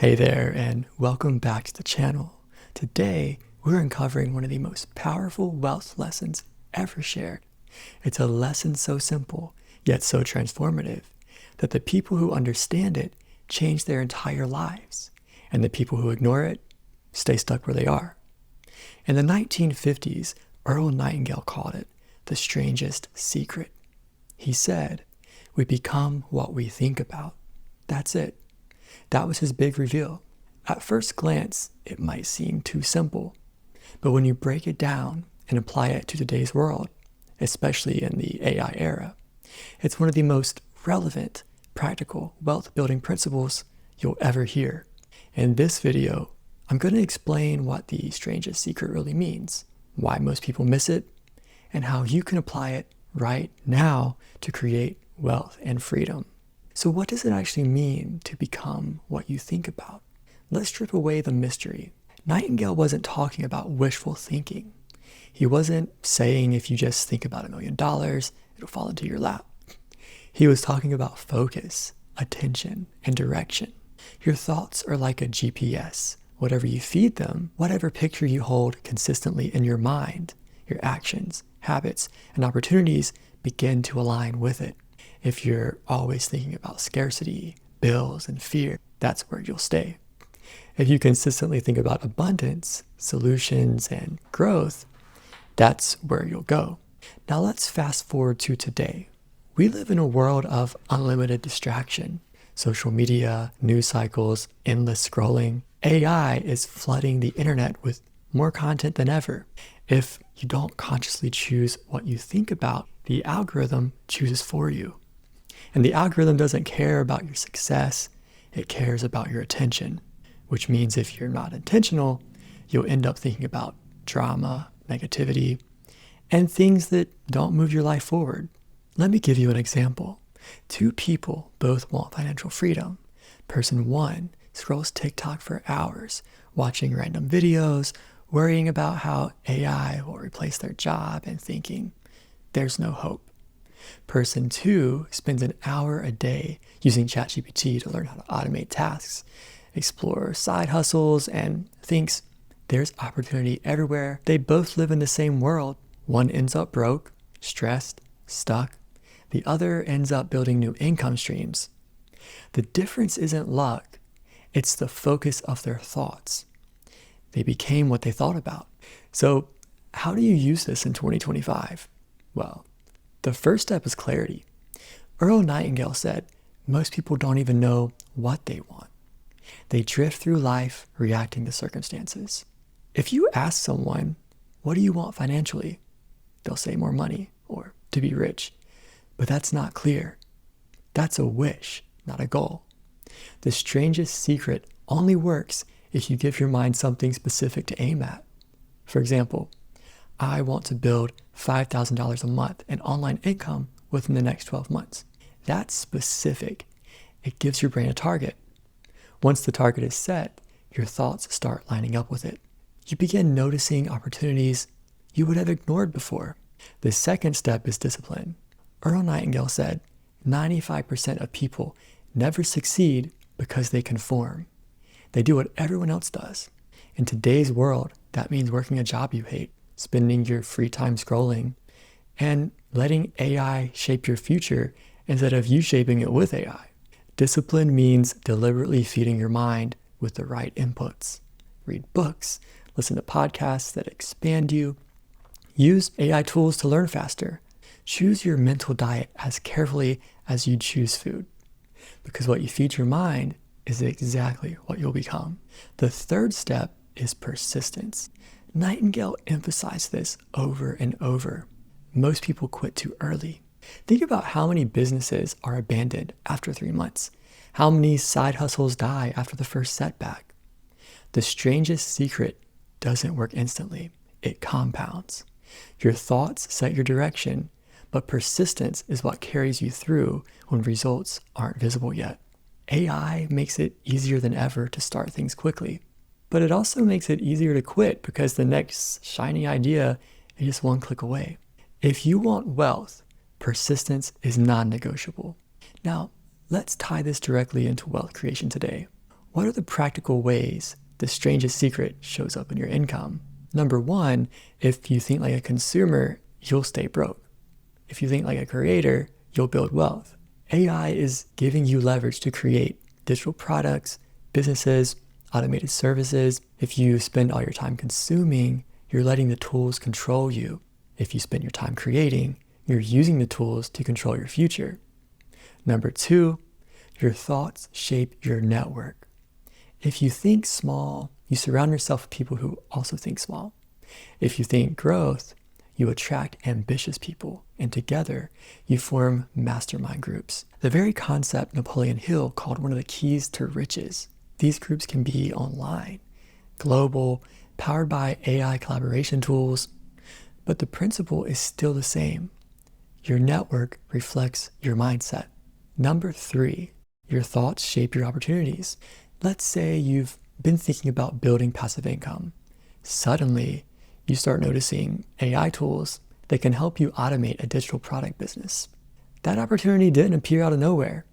Hey there, and welcome back to the channel. Today, we're uncovering one of the most powerful wealth lessons ever shared. It's a lesson so simple, yet so transformative, that the people who understand it change their entire lives, and the people who ignore it stay stuck where they are. In the 1950s, Earl Nightingale called it the strangest secret. He said, "We become what we think about." That's it. That was his big reveal. At first glance, it might seem too simple, but when you break it down and apply it to today's world, especially in the AI era, it's one of the most relevant, practical wealth building principles you'll ever hear. In this video, I'm going to explain what the strangest secret really means, why most people miss it, and how you can apply it right now to create wealth and freedom. So what does it actually mean to become what you think about? Let's strip away the mystery. Nightingale wasn't talking about wishful thinking. He wasn't saying if you just think about $1 million, it'll fall into your lap. He was talking about focus, attention, and direction. Your thoughts are like a GPS. Whatever you feed them, whatever picture you hold consistently in your mind, your actions, habits, and opportunities begin to align with it. If you're always thinking about scarcity, bills, and fear, that's where you'll stay. If you consistently think about abundance, solutions, and growth, that's where you'll go. Now let's fast forward to today. We live in a world of unlimited distraction. Social media, news cycles, endless scrolling. AI is flooding the internet with more content than ever. If you don't consciously choose what you think about, the algorithm chooses for you. And the algorithm doesn't care about your success, it cares about your attention, which means if you're not intentional, you'll end up thinking about drama, negativity, and things that don't move your life forward. Let me give you an example. Two people both want financial freedom. Person one scrolls TikTok for hours, watching random videos, worrying about how AI will replace their job and thinking, there's no hope. Person two spends an hour a day using ChatGPT to learn how to automate tasks, explore side hustles, and thinks there's opportunity everywhere. They both live in the same world. One ends up broke, stressed, stuck. The other ends up building new income streams. The difference isn't luck, it's the focus of their thoughts. They became what they thought about. So how do you use this in 2025? Well, the first step is clarity. Earl Nightingale said, most people don't even know what they want. They drift through life reacting to circumstances. If you ask someone, what do you want financially? They'll say more money or to be rich. But that's not clear. That's a wish, not a goal. The strangest secret only works if you give your mind something specific to aim at. For example, I want to build $5,000 a month in online income within the next 12 months. That's specific. It gives your brain a target. Once the target is set, your thoughts start lining up with it. You begin noticing opportunities you would have ignored before. The second step is discipline. Earl Nightingale said, 95% of people never succeed because they conform. They do what everyone else does. In today's world, that means working a job you hate, spending your free time scrolling, and letting AI shape your future instead of you shaping it with AI. Discipline means deliberately feeding your mind with the right inputs. Read books, listen to podcasts that expand you, use AI tools to learn faster. Choose your mental diet as carefully as you choose food, because what you feed your mind is exactly what you'll become. The third step is persistence. Nightingale emphasized this over and over. Most people quit too early. Think about how many businesses are abandoned after 3 months. How many side hustles die after the first setback. The strangest secret doesn't work instantly. It compounds. Your thoughts set your direction, but persistence is what carries you through when results aren't visible yet. AI makes it easier than ever to start things quickly. But it also makes it easier to quit because the next shiny idea is just one click away. If you want wealth, persistence is non-negotiable. Now, let's tie this directly into wealth creation today. What are the practical ways the strangest secret shows up in your income? Number one, if you think like a consumer, you'll stay broke. If you think like a creator, you'll build wealth. AI is giving you leverage to create digital products, businesses, automated services. If you spend all your time consuming, you're letting the tools control you. If you spend your time creating, you're using the tools to control your future. Number two, your thoughts shape your network. If you think small, you surround yourself with people who also think small. If you think growth, you attract ambitious people, and together you form mastermind groups. The very concept Napoleon Hill called one of the keys to riches. These groups can be online, global, powered by AI collaboration tools, but the principle is still the same. Your network reflects your mindset. Number three, your thoughts shape your opportunities. Let's say you've been thinking about building passive income. Suddenly, you start noticing AI tools that can help you automate a digital product business. That opportunity didn't appear out of nowhere.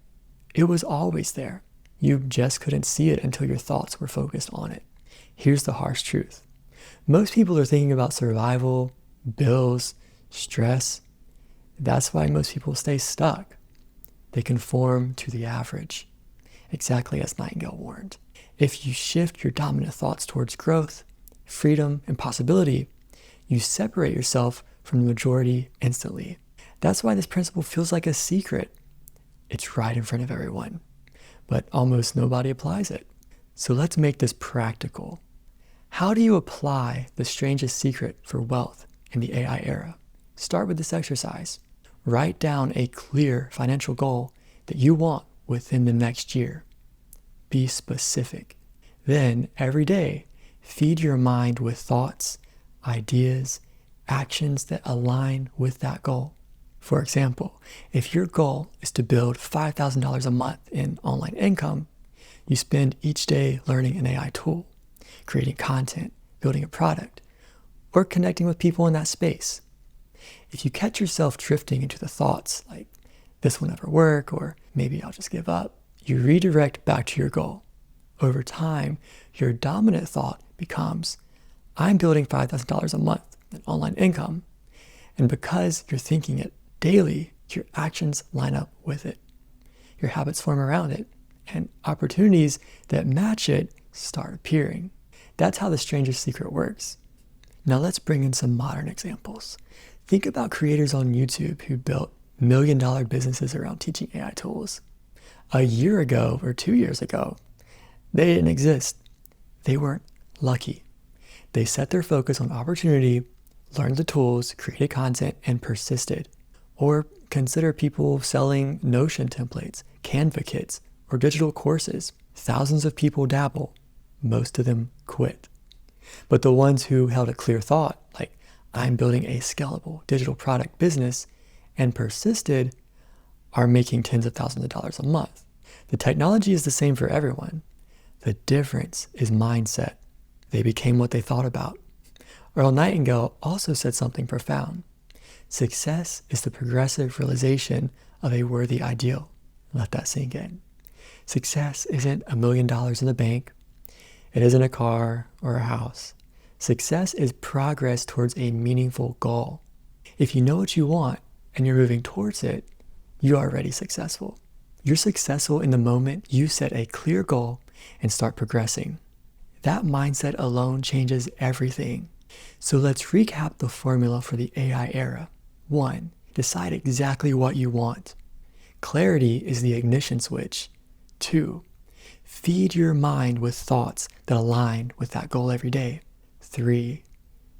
It was always there. You just couldn't see it until your thoughts were focused on it. Here's the harsh truth. Most people are thinking about survival, bills, stress. That's why most people stay stuck. They conform to the average, exactly as Nightingale warned. If you shift your dominant thoughts towards growth, freedom, and possibility, you separate yourself from the majority instantly. That's why this principle feels like a secret. It's right in front of everyone, but almost nobody applies it. So let's make this practical. How do you apply the strangest secret for wealth in the AI era? Start with this exercise. Write down a clear financial goal that you want within the next year. Be specific. Then, every day, feed your mind with thoughts, ideas, actions that align with that goal. For example, if your goal is to build $5,000 a month in online income, you spend each day learning an AI tool, creating content, building a product, or connecting with people in that space. If you catch yourself drifting into the thoughts like, this will never work, or maybe I'll just give up, you redirect back to your goal. Over time, your dominant thought becomes, I'm building $5,000 a month in online income. And because you're thinking it daily, your actions line up with it. Your habits form around it, and opportunities that match it start appearing. That's how the strangest secret works. Now let's bring in some modern examples. Think about creators on YouTube who built million-dollar businesses around teaching AI tools. A year ago or 2 years ago, they didn't exist. They weren't lucky. They set their focus on opportunity, learned the tools, created content, and persisted. Or consider people selling Notion templates, Canva kits, or digital courses. Thousands of people dabble. Most of them quit. But the ones who held a clear thought, like, I'm building a scalable digital product business, and persisted, are making tens of thousands of dollars a month. The technology is the same for everyone. The difference is mindset. They became what they thought about. Earl Nightingale also said something profound. Success is the progressive realization of a worthy ideal. Let that sink in. Success isn't $1 million in the bank. It isn't a car or a house. Success is progress towards a meaningful goal. If you know what you want and you're moving towards it, you're already successful. You're successful in the moment you set a clear goal and start progressing. That mindset alone changes everything. So let's recap the formula for the AI era. 1. Decide exactly what you want. Clarity is the ignition switch. 2. Feed your mind with thoughts that align with that goal every day. 3.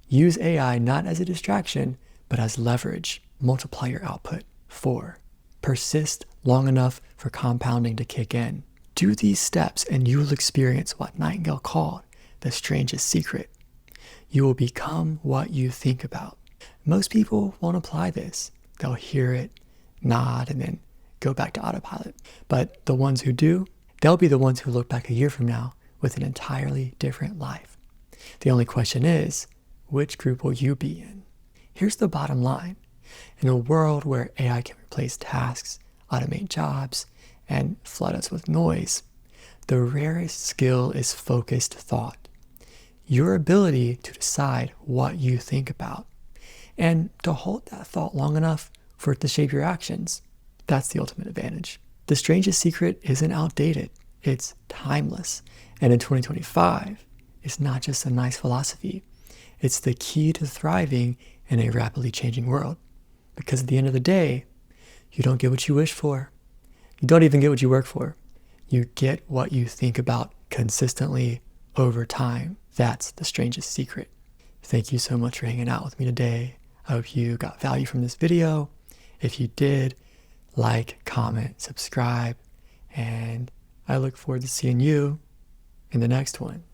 Use AI not as a distraction, but as leverage. Multiply your output. 4. Persist long enough for compounding to kick in. Do these steps and you will experience what Nightingale called the strangest secret. You will become what you think about. Most people won't apply this. They'll hear it, nod, and then go back to autopilot. But the ones who do, they'll be the ones who look back a year from now with an entirely different life. The only question is, which group will you be in? Here's the bottom line. In a world where AI can replace tasks, automate jobs, and flood us with noise, The rarest skill is focused thought. Your ability to decide what you think about and to hold that thought long enough for it to shape your actions. That's the ultimate advantage. The strangest secret isn't outdated. It's timeless. And in 2025, it's not just a nice philosophy. It's the key to thriving in a rapidly changing world. Because at the end of the day, you don't get what you wish for. You don't even get what you work for. You get what you think about consistently over time. That's the strangest secret. Thank you so much for hanging out with me today. I hope you got value from this video. If you did, like, comment, subscribe, and I look forward to seeing you in the next one.